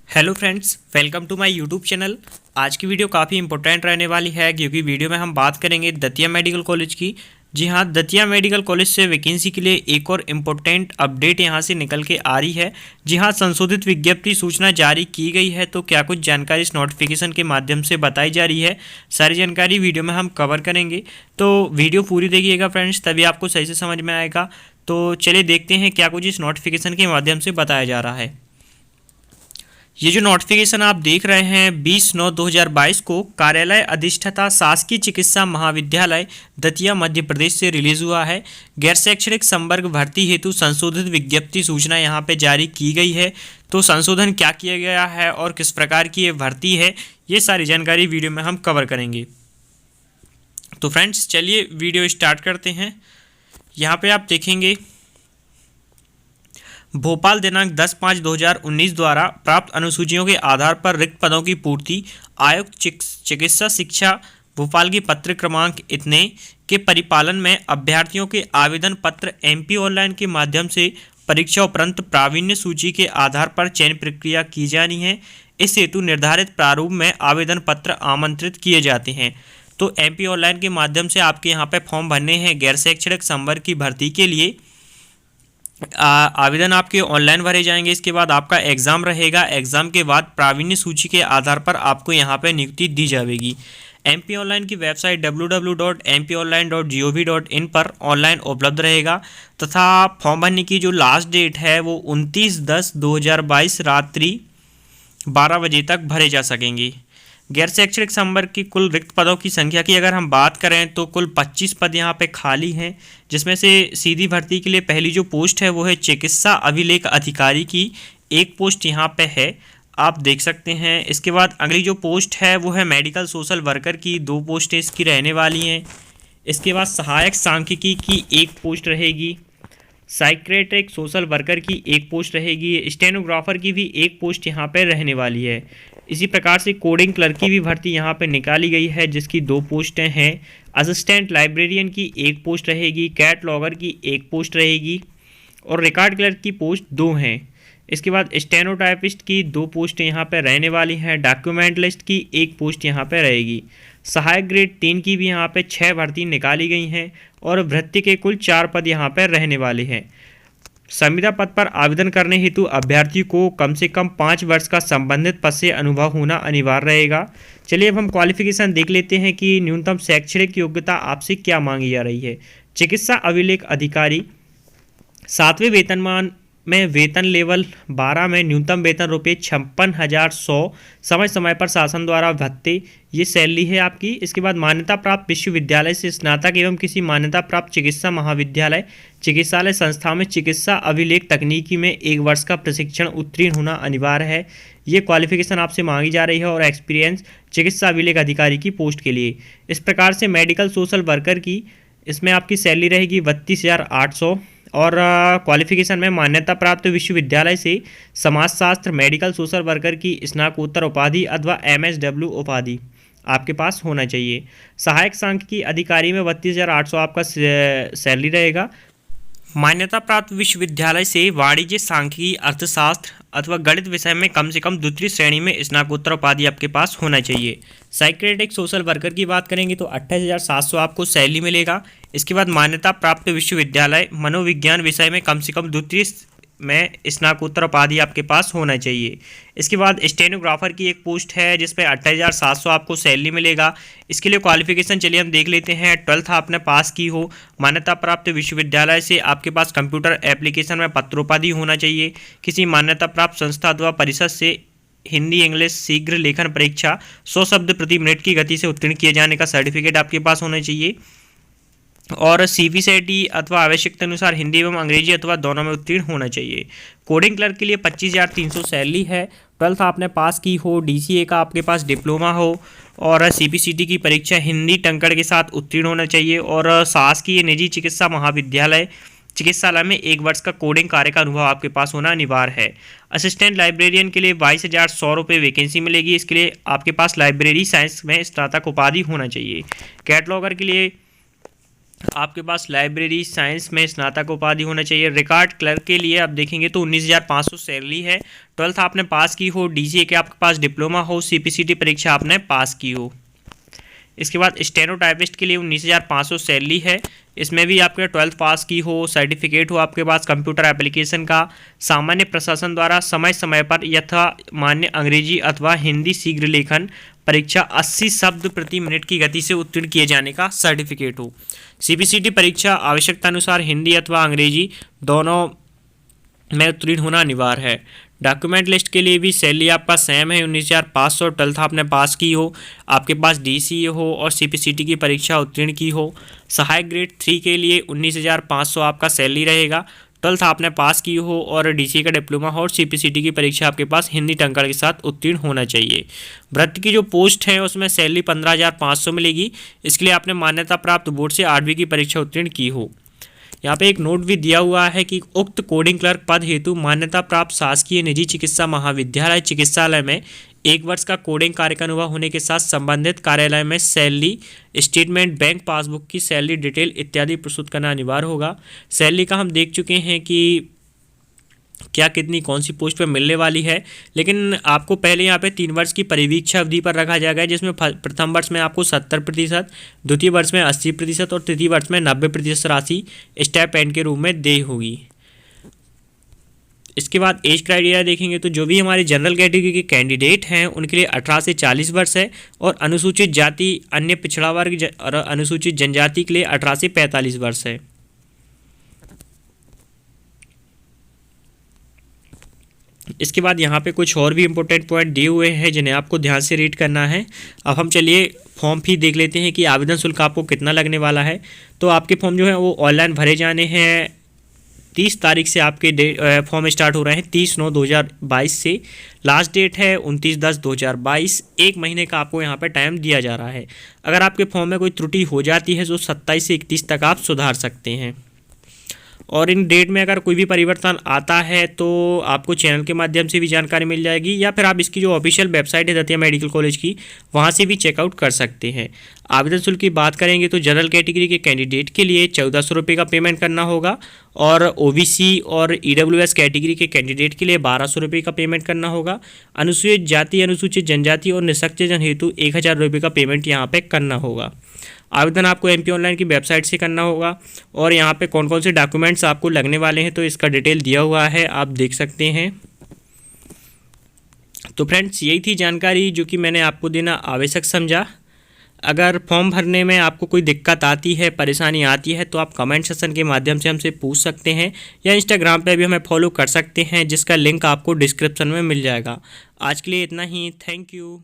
Hello friends, welcome to my YouTube channel. आज की video काफ़ी इंपॉर्टेंट रहने वाली है क्योंकि वीडियो में हम बात करेंगे दतिया मेडिकल कॉलेज की। जी हाँ, दतिया मेडिकल कॉलेज से वैकेंसी के लिए एक और इम्पोर्टेंट अपडेट यहाँ से निकल के आ रही है। जी हाँ, संशोधित विज्ञप्ति सूचना जारी की गई है। तो क्या कुछ जानकारी इस नोटिफिकेशन के माध्यम से बताई जा रही है, सारी जानकारी वीडियो में हम कवर करेंगे। तो वीडियो पूरी देखिएगा फ्रेंड्स, तभी आपको सही से समझ में आएगा। तो चलिए देखते हैं क्या कुछ इस नोटिफिकेशन के माध्यम से बताया जा रहा है। ये जो नोटिफिकेशन आप देख रहे हैं 20/9/2022 को कार्यालय अधिष्ठाता शासकीय चिकित्सा महाविद्यालय दतिया मध्य प्रदेश से रिलीज हुआ है। गैर शैक्षणिक संवर्ग भर्ती हेतु संशोधित विज्ञप्ति सूचना यहाँ पे जारी की गई है। तो संशोधन क्या किया गया है और किस प्रकार की ये भर्ती है, ये सारी जानकारी वीडियो में हम कवर करेंगे। तो फ्रेंड्स चलिए वीडियो स्टार्ट करते हैं। यहाँ पे आप देखेंगे भोपाल दिनांक 10/5/2019 द्वारा प्राप्त अनुसूचियों के आधार पर रिक्त पदों की पूर्ति आयुक्त चिकित्सा शिक्षा भोपाल की पत्र क्रमांक इतने के परिपालन में अभ्यर्थियों के आवेदन पत्र एमपी ऑनलाइन के माध्यम से परीक्षा उपरांत प्रावीण्य सूची के आधार पर चयन प्रक्रिया की जानी है। इस हेतु निर्धारित प्रारूप में आवेदन पत्र आमंत्रित किए जाते हैं। तो एमपी ऑनलाइन के माध्यम से आपके यहाँ पे फॉर्म भरने हैं। गैर शैक्षणिक संवर्ग की भर्ती के लिए आवेदन आपके ऑनलाइन भरे जाएंगे। इसके बाद आपका एग्ज़ाम रहेगा। एग्ज़ाम के बाद प्रावीण्य सूची के आधार पर आपको यहाँ पे नियुक्ति दी जाएगी। एमपी ऑनलाइन की वेबसाइट www.mponline.gov.in पर ऑनलाइन उपलब्ध रहेगा तथा फॉर्म भरने की जो लास्ट डेट है वो 29/10/2022 रात्रि 12 बजे तक भरे जा सकेंगे। गैर शैक्षणिक संवर्ग की कुल रिक्त पदों की संख्या की अगर हम बात करें तो कुल 25 पद यहाँ पे खाली हैं, जिसमें से सीधी भर्ती के लिए पहली जो पोस्ट है वो है चिकित्सा अभिलेख अधिकारी की, एक पोस्ट यहाँ पे है, आप देख सकते हैं। इसके बाद अगली जो पोस्ट है वो है मेडिकल सोशल वर्कर की, 2 पोस्टें इसकी रहने वाली हैं। इसके बाद सहायक सांख्यिकी की एक पोस्ट रहेगी, साइक्रेटिक सोशल वर्कर की एक पोस्ट रहेगी, स्टेनोग्राफर की भी एक पोस्ट यहाँ पे रहने वाली है। इसी प्रकार से कोडिंग क्लर्क की भी भर्ती यहाँ पे निकाली गई है जिसकी 2 पोस्टें हैं। असिस्टेंट लाइब्रेरियन की एक पोस्ट रहेगी, कैटलॉगर की एक पोस्ट रहेगी और रिकॉर्ड क्लर्क की पोस्ट 2 हैं। इसके बाद स्टेनोटाइपिस्ट की 2 पोस्टें यहाँ पे रहने वाली हैं। डॉक्यूमेंटलिस्ट की एक पोस्ट यहाँ पे रहेगी। सहायक ग्रेड 3 की भी यहाँ पे 6 भर्ती निकाली गई हैं और भर्ती के कुल 4 पद यहाँ पर रहने वाले हैं। संविदा पद पर आवेदन करने हेतु अभ्यर्थी को कम से कम 5 वर्ष का संबंधित पद से अनुभव होना अनिवार्य रहेगा। चलिए अब हम क्वालिफिकेशन देख लेते हैं कि न्यूनतम शैक्षणिक योग्यता आपसे क्या मांगी जा रही है। चिकित्सा अभिलेख अधिकारी 7वें वेतनमान में वेतन लेवल 12 में न्यूनतम वेतन ₹56,100 समय समय पर शासन द्वारा भत्ते, ये सैलरी है आपकी। इसके बाद मान्यता प्राप्त विश्वविद्यालय से स्नातक एवं किसी मान्यता प्राप्त चिकित्सा महाविद्यालय चिकित्सालय संस्था में चिकित्सा अभिलेख तकनीकी में 1 वर्ष का प्रशिक्षण उत्तीर्ण होना अनिवार्य है। ये क्वालिफिकेशन आपसे मांगी जा रही है और एक्सपीरियंस चिकित्सा अभिलेख अधिकारी की पोस्ट के लिए। इस प्रकार से मेडिकल सोशल वर्कर की इसमें आपकी सैलरी रहेगी 32,800 और क्वालिफिकेशन में मान्यता प्राप्त विश्वविद्यालय से समाजशास्त्र मेडिकल सोशल वर्कर की स्नातकोत्तर उपाधि अथवा MSW उपाधि आपके पास होना चाहिए। सहायक सांख्यिकी अधिकारी में 32,800 आपका सैलरी रहेगा। मान्यता प्राप्त विश्वविद्यालय से वाणिज्य सांख्यिकी अर्थशास्त्र अथवा गणित विषय में कम से कम द्वितीय श्रेणी में स्नातकोत्तर उपाधि आपके पास होना चाहिए। साइक्रेटिक सोशल वर्कर की बात करेंगे तो 28,700 आपको सैलरी मिलेगा। इसके बाद मान्यता प्राप्त विश्वविद्यालय मनोविज्ञान विषय में कम से कम द्वितीय में स्नातकोत्तर उपाधि आपके पास होना चाहिए। इसके बाद स्टेनोग्राफर की एक पोस्ट है जिसपे 28,700 आपको सैलरी मिलेगा। इसके लिए क्वालिफिकेशन चलिए हम देख लेते हैं। 12th आपने पास की हो, मान्यता प्राप्त विश्वविद्यालय से आपके पास कंप्यूटर एप्लीकेशन में पत्रोपाधि होना चाहिए। किसी मान्यता प्राप्त संस्था अथवा परिषद से हिंदी इंग्लिश शीघ्र लेखन परीक्षा 100 शब्द प्रति मिनट की गति से उत्तीर्ण किए जाने का सर्टिफिकेट आपके पास होना चाहिए और CVCET अथवा आवश्यकता अनुसार हिंदी एवं अंग्रेजी अथवा दोनों में उत्तीर्ण होना चाहिए। कोडिंग क्लर्क के लिए 25,300 सैलरी है। 12th आपने पास की हो, DCA का आपके पास डिप्लोमा हो और CPCT की परीक्षा हिंदी टंकड़ के साथ उत्तीर्ण होना चाहिए और शासकीय निजी चिकित्सा महाविद्यालय चिकित्सालय में 1 वर्ष का कोडिंग कार्य का अनुभव आपके पास होना अनिवार्य है। असिस्टेंट लाइब्रेरियन के लिए 22,100 रुपये वैकेंसी मिलेगी। इसके लिए आपके पास लाइब्रेरी साइंस में स्नातक उपाधि होना चाहिए। कैटलॉगर के लिए आपके पास लाइब्रेरी साइंस में स्नातक उपाधि होना चाहिए। रिकॉर्ड क्लर्क के लिए आप देखेंगे तो 19,500 सैलरी है। 12th आपने पास की हो, डीसीए के आपके पास डिप्लोमा हो, सीपीसीटी परीक्षा आपने पास की हो। इसके बाद स्टेनोटाइपिस्ट के लिए 19,500 सैलरी है। इसमें भी आपके 12th पास की हो, सर्टिफिकेट हो आपके पास कंप्यूटर एप्लीकेशन का, सामान्य प्रशासन द्वारा समय समय पर यथा मान्य अंग्रेजी अथवा हिंदी शीघ्र लेखन परीक्षा 80 शब्द प्रति मिनट की गति से उत्तीर्ण किए जाने का सर्टिफिकेट हो। सीपीसीटी परीक्षा आवश्यकता अनुसार हिंदी अथवा अंग्रेजी दोनों में उत्तीर्ण होना अनिवार्य है। डॉक्यूमेंट लिस्ट के लिए भी सैलरी आपका सेम है, 19,500। 12th आपने पास की हो, आपके पास डीसीए हो और सीपीसीटी की परीक्षा उत्तीर्ण की हो। सहायक ग्रेड 3 के लिए 19,500 आपका सैलरी रहेगा। 12th आपने पास की हो और डीसीए का डिप्लोमा हो और सीपीसीटी की परीक्षा आपके पास हिंदी टंकण के साथ उत्तीर्ण होना चाहिए। वृत्ति की जो पोस्ट है उसमें सैलरी 15,500 मिलेगी। इसके लिए आपने मान्यता प्राप्त बोर्ड से 8वीं की परीक्षा उत्तीर्ण की हो। यहाँ पे एक नोट भी दिया हुआ है कि उक्त कोडिंग क्लर्क पद हेतु मान्यता प्राप्त शासकीय निजी चिकित्सा महाविद्यालय चिकित्सालय में 1 वर्ष का कोडिंग कार्य का अनुभव होने के साथ संबंधित कार्यालय में सैलरी स्टेटमेंट, बैंक पासबुक की सैलरी डिटेल इत्यादि प्रस्तुत करना अनिवार्य होगा। सैलरी का हम देख चुके हैं कि क्या कितनी कौन सी पोस्ट पे मिलने वाली है, लेकिन आपको पहले यहाँ पे 3 वर्ष की परिवीक्षा अवधि पर रखा जाएगा, जिसमें प्रथम वर्ष में आपको 70%, द्वितीय वर्ष में 80% और तृतीय वर्ष में 90% राशि स्टाइपेंड के रूप में देय होगी। इसके बाद एज क्राइटेरिया देखेंगे तो जो भी हमारे जनरल कैटेगरी के कैंडिडेट हैं उनके लिए 18 से 40 वर्ष है और अनुसूचित जाति, अन्य पिछड़ा वर्ग और अनुसूचित जनजाति के लिए 18 से 45 वर्ष है। इसके बाद यहाँ पे कुछ और भी इम्पोर्टेंट पॉइंट दिए हुए हैं जिन्हें आपको ध्यान से रीड करना है। अब हम चलिए फॉर्म फी देख लेते हैं कि आवेदन शुल्क आपको कितना लगने वाला है। तो आपके फॉर्म जो है वो ऑनलाइन भरे जाने हैं। 30 तारीख से आपके फॉर्म स्टार्ट हो रहे हैं, 30/9/2022 से। लास्ट डेट है 29/10/2022। 1 महीने का आपको यहाँ पे टाइम दिया जा रहा है। अगर आपके फॉर्म में कोई त्रुटि हो जाती है तो 27 से 31 तक आप सुधार सकते हैं। और इन डेट में अगर कोई भी परिवर्तन आता है तो आपको चैनल के माध्यम से भी जानकारी मिल जाएगी, या फिर आप इसकी जो ऑफिशियल वेबसाइट है दतिया मेडिकल कॉलेज की, वहाँ से भी चेकआउट कर सकते हैं। आवेदन शुल्क की बात करेंगे तो जनरल कैटेगरी के कैंडिडेट के लिए 1400 रुपये का पेमेंट करना होगा और ओबीसी और ईडब्ल्यूएस कैटेगरी के कैंडिडेट के लिए 1200 रुपये का पेमेंट करना होगा। अनुसूचित जाति, अनुसूचित जनजाति और निःशक्तजन हेतु 1000 रुपये का पेमेंट यहाँ पे करना होगा। आवेदन आपको एमपी ऑनलाइन की वेबसाइट से करना होगा। और यहाँ पे कौन कौन से डॉक्यूमेंट्स आपको लगने वाले हैं तो इसका डिटेल दिया हुआ है, आप देख सकते हैं। तो फ्रेंड्स यही थी जानकारी जो कि मैंने आपको देना आवश्यक समझा। अगर फॉर्म भरने में आपको कोई दिक्कत आती है, परेशानी आती है तो आप कमेंट सेक्शन के माध्यम से हमसे पूछ सकते हैं, या इंस्टाग्राम पे भी हमें फॉलो कर सकते हैं जिसका लिंक आपको डिस्क्रिप्शन में मिल जाएगा। आज के लिए इतना ही, थैंक यू।